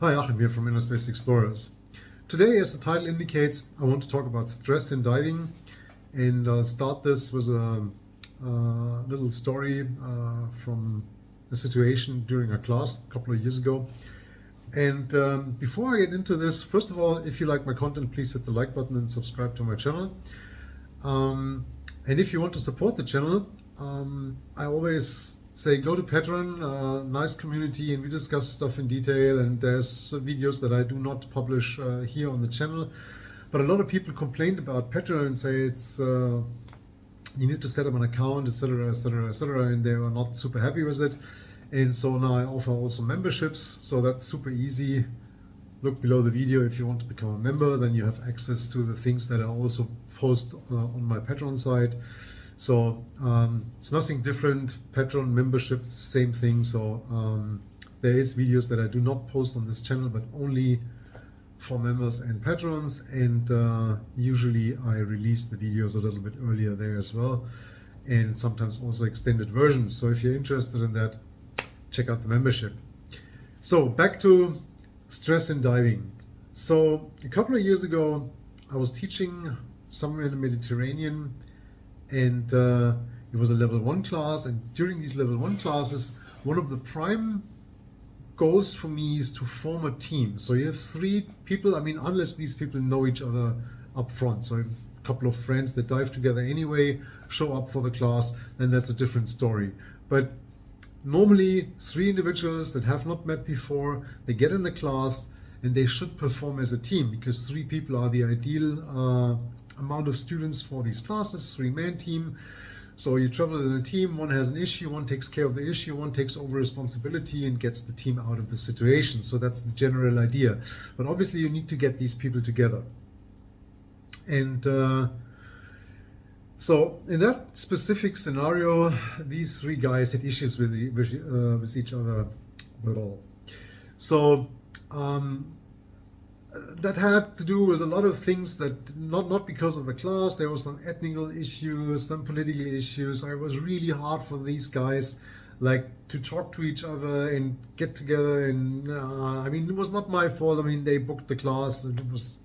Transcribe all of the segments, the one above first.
Hi, Achim here from InnerSpace Explorers. Today, as the title indicates, I want to talk about stress in diving, and I'll start this with a little story from a situation during a class a couple of years ago. And before I get into this, first of all, if you like my content, please hit the like button and subscribe to my channel. And if you want to support the channel, I always say go to Patreon, nice community, and we discuss stuff in detail, and there's videos that I do not publish here on the channel. But a lot of people complained about Patreon and say it's you need to set up an account, etc., etc., etc., and they were not super happy with it. And so now I offer also memberships, so that's super easy. Look below the video if you want to become a member, then you have access to the things that I also post on my Patreon site. So it's nothing different. Patreon membership, same thing. So there is videos that I do not post on this channel, but only for members and patrons. And usually I release the videos a little bit earlier there as well, and sometimes also extended versions. So if you're interested in that, check out the membership. So back to stress in diving. So a couple of years ago, I was teaching somewhere in the Mediterranean, and it was a level 1 class, and during these level 1 classes, one of the prime goals for me is to form a team. So you have 3 people, I mean, unless these people know each other up front. So if a couple of friends that dive together anyway show up for the class, then that's a different story. But normally 3 individuals that have not met before, they get in the class and they should perform as a team, because 3 people are the ideal amount of students for these classes, 3-man team. So you travel in a team, one has an issue, one takes care of the issue, one takes over responsibility and gets the team out of the situation. So that's the general idea. But obviously you need to get these people together. And so in that specific scenario, these 3 guys had issues with each other at all. So that had to do with a lot of things, that not because of the class. There was some ethnical issues, some political issues. It was really hard for these guys to talk to each other and get together. And I mean, it was not my fault. I mean, they booked the class, and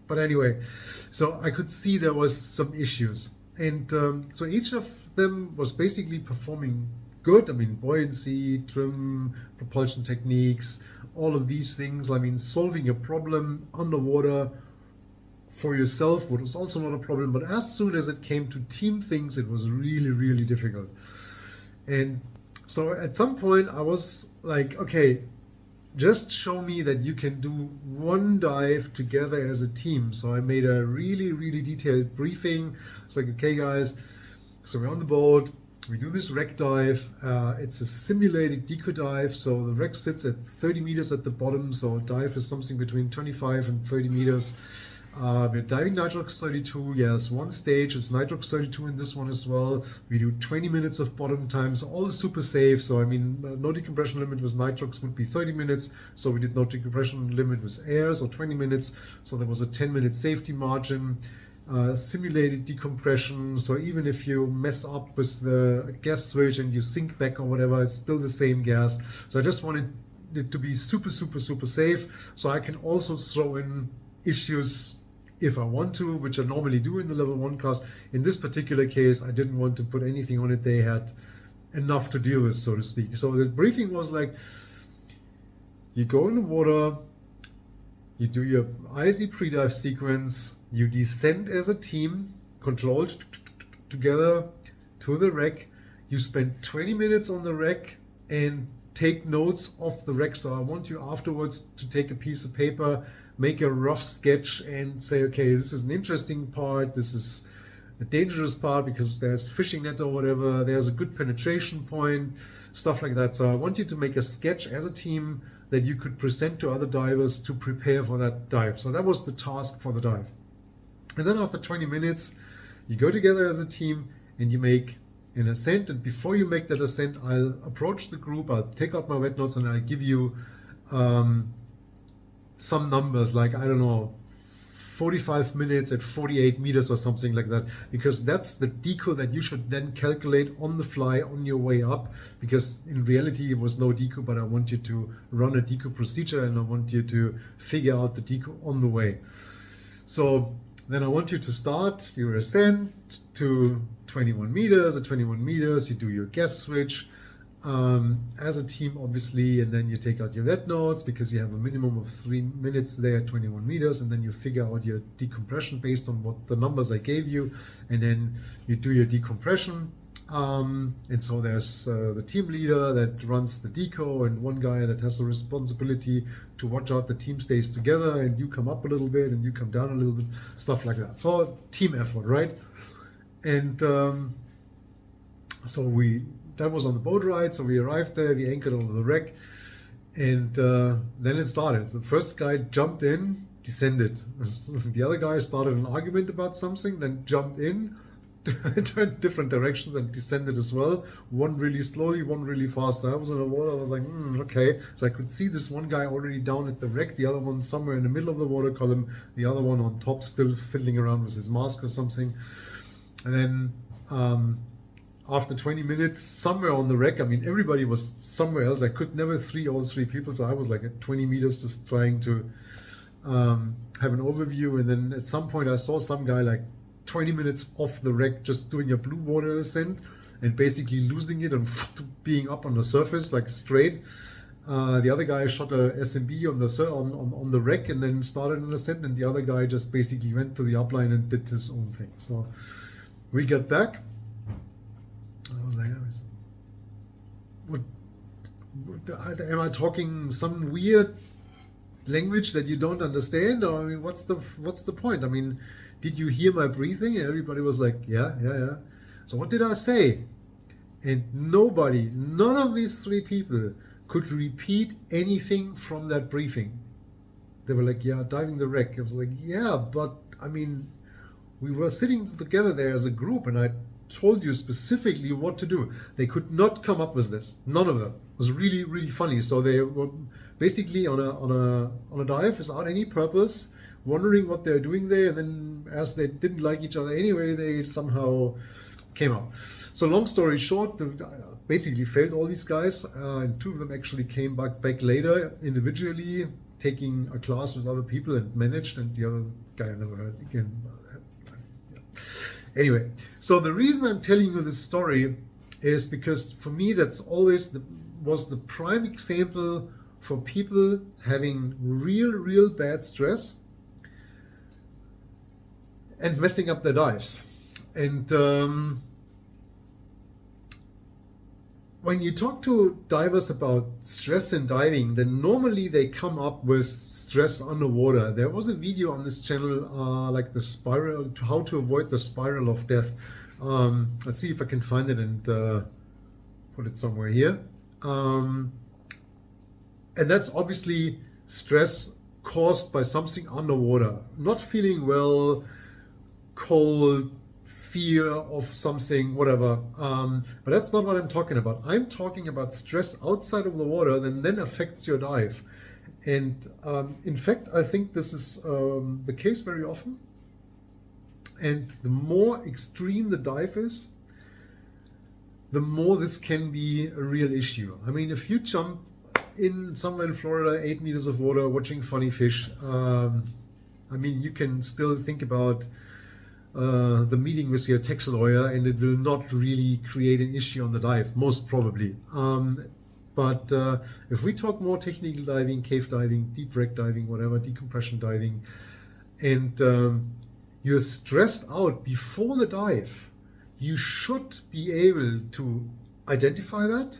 but anyway, so I could see there was some issues. And so each of them was basically performing good. I mean, buoyancy, trim, propulsion techniques, all of these things. I mean, solving a problem underwater for yourself was also not a problem, but as soon as it came to team things, it was really, really difficult. And so at some point I was like, okay, just show me that you can do one dive together as a team. So I made a really, really detailed briefing. It's like, okay guys, so we're on the boat, we do this wreck dive. It's a simulated deco dive, so the wreck sits at 30 meters at the bottom, so a dive is something between 25 and 30 meters. We're diving nitrox 32, yes, one stage, it's nitrox 32 in this one as well. We do 20 minutes of bottom time, so all super safe. So I mean, no decompression limit with nitrox would be 30 minutes, so we did no decompression limit with air, so 20 minutes, so there was a 10-minute safety margin. Simulated decompression, so even if you mess up with the gas switch and you sink back or whatever, it's still the same gas. So I just wanted it to be super, super, super safe, so I can also throw in issues if I want to, which I normally do in the level 1 class. In this particular case, I didn't want to put anything on it. They had enough to deal with, so to speak. So the briefing was like, you go in the water, you do your ISE pre-dive sequence, you descend as a team, controlled together to the wreck. You spend 20 minutes on the wreck and take notes of the wreck. So I want you afterwards to take a piece of paper, make a rough sketch and say, okay, this is an interesting part, this is a dangerous part because there's fishing net or whatever, there's a good penetration point, stuff like that. So I want you to make a sketch as a team that you could present to other divers to prepare for that dive. So that was the task for the dive. And then after 20 minutes, you go together as a team and you make an ascent. And before you make that ascent, I'll approach the group, I'll take out my wet notes, and I'll give you some numbers, like, I don't know, 45 minutes at 48 meters or something like that, because that's the deco that you should then calculate on the fly on your way up, because in reality it was no deco, but I want you to run a deco procedure and I want you to figure out the deco on the way. So then I want you to start your ascent to 21 meters. At 21 meters you do your gas switch as a team, obviously, and then you take out your wet notes because you have a minimum of 3 minutes there at 21 meters, and then you figure out your decompression based on what the numbers I gave you, and then you do your decompression. And so there's the team leader that runs the deco, and one guy that has the responsibility to watch out the team stays together, and you come up a little bit and you come down a little bit, stuff like that. So team effort, right? And so that was on the boat ride. So we arrived there, we anchored over the wreck, and then it started. The first guy jumped in, descended. The other guy started an argument about something, then jumped in, turned different directions and descended as well. One really slowly, one really fast. I was in the water, I was like, okay. So I could see this one guy already down at the wreck, the other one somewhere in the middle of the water column, the other one on top still fiddling around with his mask or something. And then after 20 minutes, somewhere on the wreck, I mean, everybody was somewhere else. I could never see all 3 people, so I was like at 20 meters just trying to have an overview. And then at some point I saw some guy like 20 minutes off the wreck just doing a blue water ascent and basically losing it and being up on the surface like straight. The other guy shot a SMB on the wreck and then started an ascent, and the other guy just basically went to the upline and did his own thing. So we got back. I was like, am I talking some weird language that you don't understand? Or I mean, what's the point? I mean, did you hear my breathing? And everybody was like, yeah. So what did I say? And none of these 3 people could repeat anything from that briefing. They were like, yeah, diving the wreck. I was like, yeah, but I mean, we were sitting together there as a group and I told you specifically what to do. They could not come up with this. None of them. It was really, really funny. So they were basically on a dive without any purpose, wondering what they're doing there, and then as they didn't like each other anyway, they somehow came up. So long story short, basically failed all these guys, and 2 of them actually came back later individually, taking a class with other people and managed, and the other guy I never heard again. Anyway, so the reason I'm telling you this story is because for me that's always was the prime example for people having real bad stress and messing up their dives. And when you talk to divers about stress in diving, then normally they come up with stress underwater. There was a video on this channel, like the spiral, how to avoid the spiral of death. Let's see if I can find it and put it somewhere here. And that's obviously stress caused by something underwater. Not feeling well, cold, fear of something, whatever. But that's not what I'm talking about. I'm talking about stress outside of the water that then affects your dive. And in fact, I think this is the case very often. And the more extreme the dive is, the more this can be a real issue. I mean, if you jump in somewhere in Florida, 8 meters of water, watching funny fish, I mean, you can still think about the meeting with your tax lawyer, and it will not really create an issue on the dive, most probably. But if we talk more technical diving, cave diving, deep wreck diving, whatever, decompression diving, and you're stressed out before the dive, you should be able to identify that,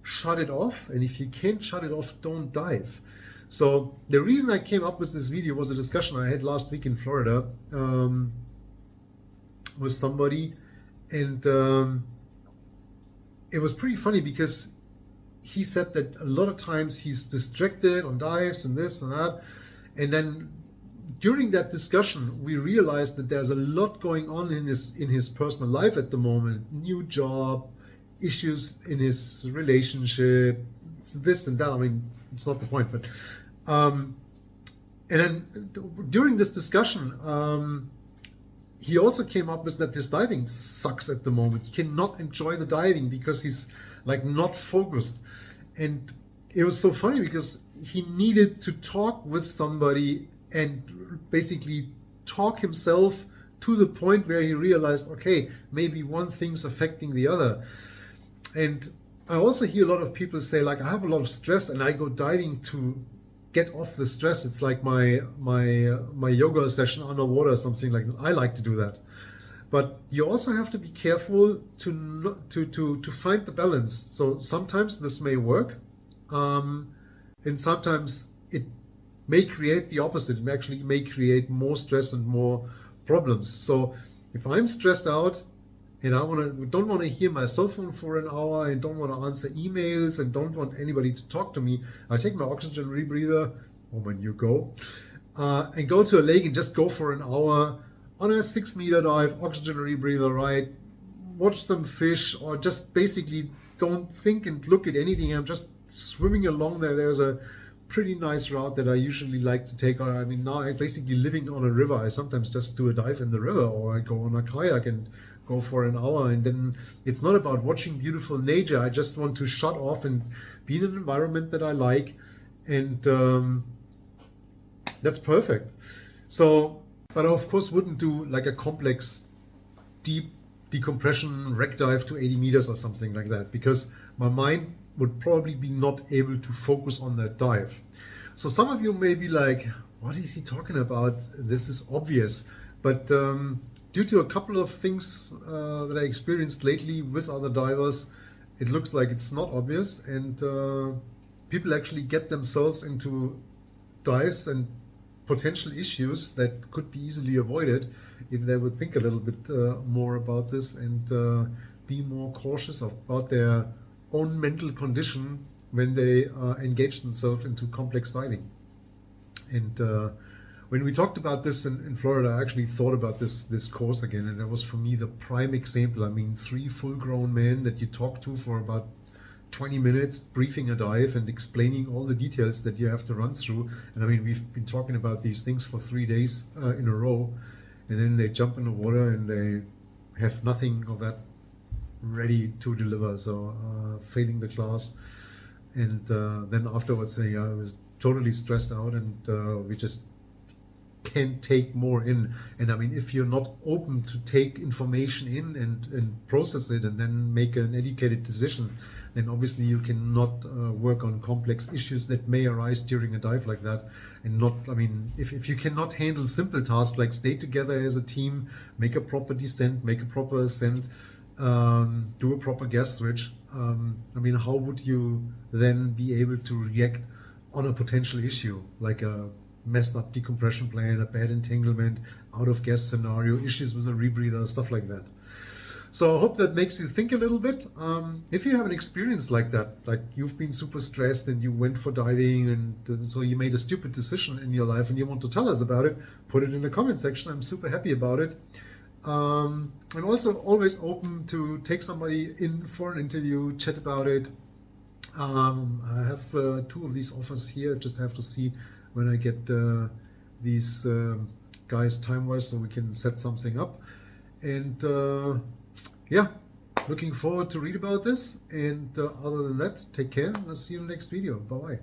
shut it off, and if you can't shut it off, don't dive. So the reason I came up with this video was a discussion I had last week in Florida with somebody, and it was pretty funny because he said that a lot of times he's distracted on dives and this and that, and then during that discussion we realized that there's a lot going on in his personal life at the moment. New job, issues in his relationship, it's this and that. I mean, it's not the point, but And then during this discussion, he also came up with that his diving sucks at the moment. He cannot enjoy the diving because he's like not focused. And it was so funny because he needed to talk with somebody and basically talk himself to the point where he realized, okay, maybe one thing's affecting the other. And I also hear a lot of people say, like, I have a lot of stress and I go diving to get off the stress. It's like my yoga session underwater or something like that. I like to do that. But you also have to be careful to find the balance. So sometimes this may work, and sometimes it may create the opposite. It actually may create more stress and more problems. So if I'm stressed out and I don't want to hear my cell phone for an hour and don't want to answer emails and don't want anybody to talk to me, I take my oxygen rebreather, or when you go, and go to a lake and just go for an hour on a 6-meter dive, oxygen rebreather, right? Watch some fish, or just basically don't think and look at anything. I'm just swimming along there. There's a pretty nice route that I usually like to take. I mean, now I'm basically living on a river. I sometimes just do a dive in the river, or I go on a kayak and go for an hour. And then it's not about watching beautiful nature. I just want to shut off and be in an environment that I like. And that's perfect. So, but I of course wouldn't do like a complex deep decompression wreck dive to 80 meters or something like that, because my mind would probably be not able to focus on that dive. So some of you may be like, what is he talking about? This is obvious. But due to a couple of things that I experienced lately with other divers, it looks like it's not obvious. And people actually get themselves into dives and potential issues that could be easily avoided if they would think a little bit more about this and be more cautious about their own mental condition when they engage themselves into complex diving. And when we talked about this in Florida, I actually thought about this course again, and it was for me the prime example. I mean, 3 full-grown men that you talk to for about 20 minutes, briefing a dive and explaining all the details that you have to run through. And I mean, we've been talking about these things for 3 days in a row, and then they jump in the water and they have nothing of that ready to deliver, so failing the class. And then afterwards saying I was totally stressed out, and we just can't take more in. And I mean, if you're not open to take information in and process it and then make an educated decision, then obviously you cannot work on complex issues that may arise during a dive like that. And not, I mean, if you cannot handle simple tasks like stay together as a team, make a proper descent, make a proper ascent, do a proper gas switch, I mean, how would you then be able to react on a potential issue like a messed up decompression plan, a bad entanglement, out of gas scenario, issues with a rebreather, stuff like that. So I hope that makes you think a little bit. If you have an experience like that, like you've been super stressed and you went for diving and so you made a stupid decision in your life and you want to tell us about it, put it in the comment section. I'm super happy about it. I'm also always open to take somebody in for an interview, chat about it. I have 2 of these offers here. Just have to see when I get these guys time-wise so we can set something up. And yeah, looking forward to read about this. And other than that, take care and I'll see you in the next video. Bye-bye.